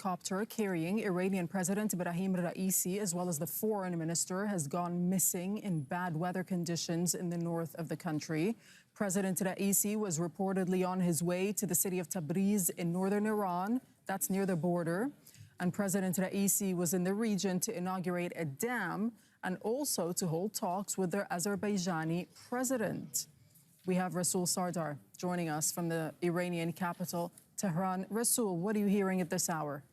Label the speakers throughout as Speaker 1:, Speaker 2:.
Speaker 1: helicopter carrying Iranian President Ibrahim Raisi, as well as the foreign minister, has gone missing in bad weather conditions in the north of the country. President Raisi was reportedly on his way to the city of Tabriz in northern Iran. That's near the border. And President Raisi was in the region to inaugurate a dam and also to hold talks with their Azerbaijani president. We have Rasul Sardar joining us from the Iranian capital, Tehran. Rasul, what are you hearing at this hour?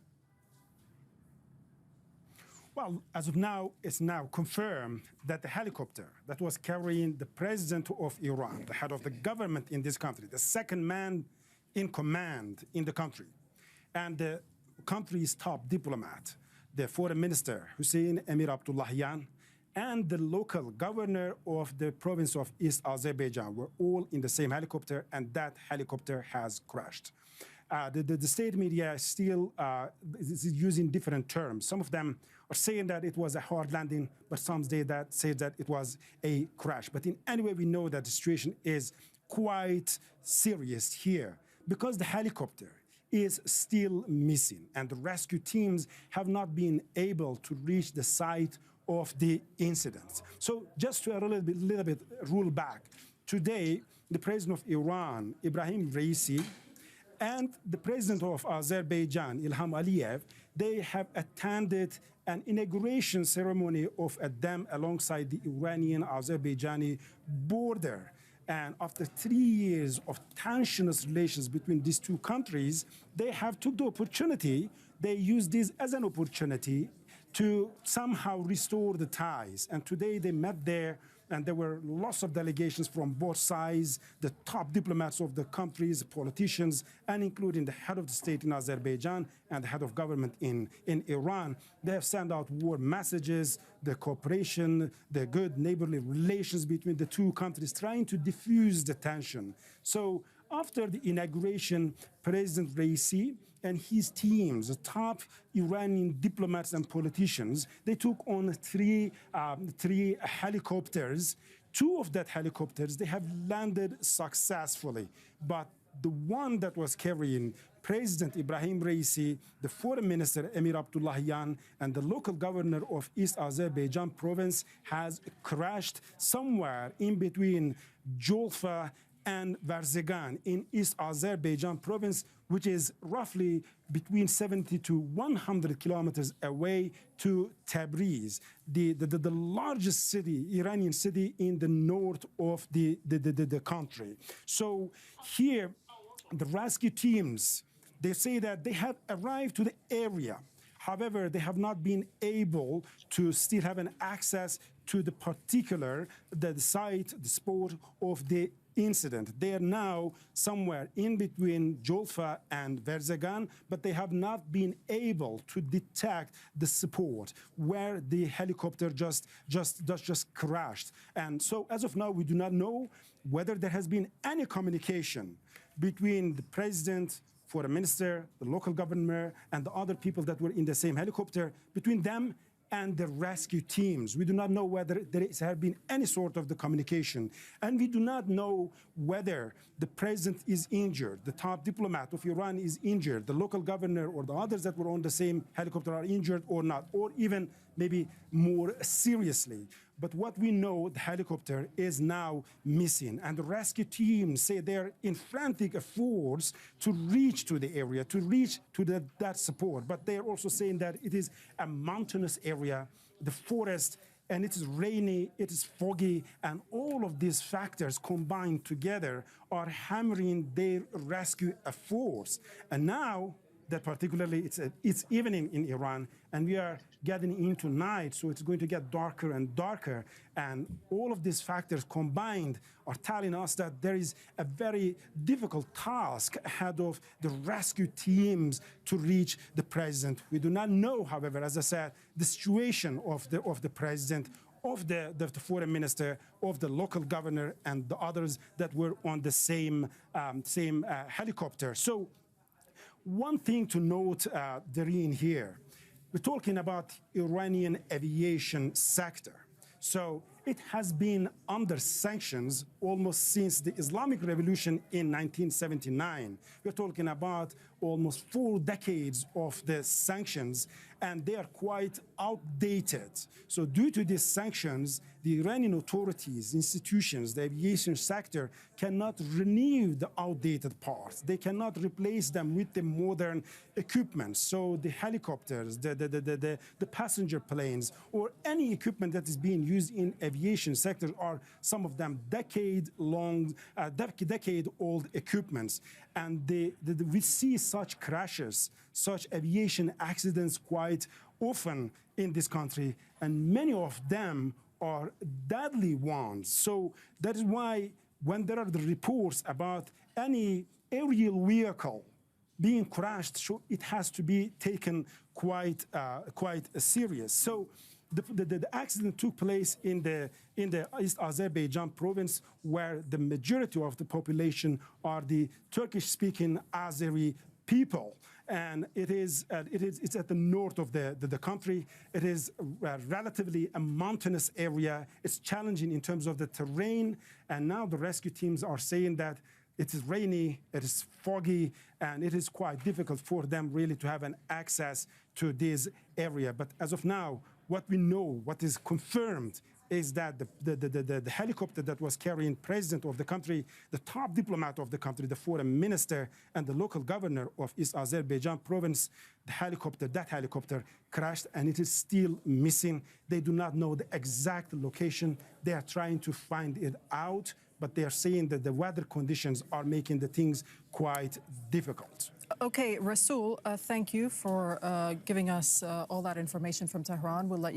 Speaker 2: Well, as of now, it's now confirmed that the helicopter that was carrying the president of Iran, the head of the government in this country, the second man in command in the country, and the country's top diplomat, the foreign minister, Hussein Emir Abdullahian, and the local governor of the province of East Azerbaijan were all in the same helicopter, and that helicopter has crashed. The state media still is using different terms. Some of them are saying that it was a hard landing, but some say that it was a crash. But in any way, we know that the situation is quite serious here because the helicopter is still missing, and the rescue teams have not been able to reach the site of the incident. So just to a little bit roll back, today the president of Iran, Ibrahim Raisi, and the president of Azerbaijan, Ilham Aliyev, they have attended an inauguration ceremony of a dam alongside the Iranian-Azerbaijani border. And after 3 years of tensionous relations between these two countries, they have took the opportunity, they used this as an opportunity to somehow restore the ties. And today they met there, and there were lots of delegations from both sides, the top diplomats of the countries, politicians, and including the head of the state in Azerbaijan and the head of government in Iran. They have sent out warm messages, the cooperation, the good neighborly relations between the two countries, trying to diffuse the tension. So after the inauguration, President Raisi and his teams, the top Iranian diplomats and politicians, they took on three helicopters. Two of that helicopters, they have landed successfully. But the one that was carrying President Ibrahim Raisi, the foreign minister Emir Abdullahian, and the local governor of East Azerbaijan province has crashed somewhere in between Jolfa and Varzegan in East Azerbaijan province, which is roughly between 70 to 100 kilometers away to Tabriz, the largest city, Iranian city in the north of the country. So here, the rescue teams, they say that they have arrived to the area. However, they have not been able to still have an access to the particular, the site, the spot of the incident. They are now somewhere in between Jolfa and Verzegan, but they have not been able to detect the spot where the helicopter just crashed. And so as of now, we do not know whether there has been any communication between the president, foreign minister, the local governor, and the other people that were in the same helicopter, between them and the rescue teams. We do not know whether there has been any sort of the communication. And we do not know whether the president is injured, the top diplomat of Iran is injured, the local governor or the others that were on the same helicopter are injured or not, or even maybe more seriously. But what we know, the helicopter is now missing. And the rescue teams say they're in frantic efforts to reach to the area, to reach to that support. But they're also saying that it is a mountainous area, the forest, and it is rainy, it is foggy, and all of these factors combined together are hammering their rescue efforts. And now, that particularly it's evening in Iran, and we are getting into night, so it's going to get darker and darker. And all of these factors combined are telling us that there is a very difficult task ahead of the rescue teams to reach the president. We do not know, however, as I said, the situation of the president, of the foreign minister, of the local governor, and the others that were on the same helicopter. So one thing to note, Dareen, here, we're talking about Iranian aviation sector. So it has been under sanctions almost since the Islamic Revolution in 1979. We're talking about almost 4 decades of the sanctions, and they are quite outdated. So due to these sanctions, the Iranian authorities, institutions, the aviation sector cannot renew the outdated parts. They cannot replace them with the modern equipment. So the helicopters, the passenger planes, or any equipment that is being used in aviation sector are some of them decade-old equipments. And we see such crashes, such aviation accidents quite often in this country, and many of them are deadly ones. So that is why when there are the reports about any aerial vehicle being crashed, so it has to be taken quite serious. So the accident took place in the East Azerbaijan province, where the majority of the population are the Turkish-speaking Azeri people. And it's at the north of the country. It is relatively a mountainous area. It's challenging in terms of the terrain. And now the rescue teams are saying that it is rainy, it is foggy, and it is quite difficult for them really to have an access to this area. But as of now, what we know, what is confirmed, is that the helicopter that was carrying president of the country, the top diplomat of the country, the foreign minister, and the local governor of East Azerbaijan province, that helicopter crashed, and it is still missing. They do not know the exact location. They are trying to find it out, but they are saying that the weather conditions are making the things quite difficult.
Speaker 1: Okay, Rasul, thank you for giving us all that information from Tehran. We'll let you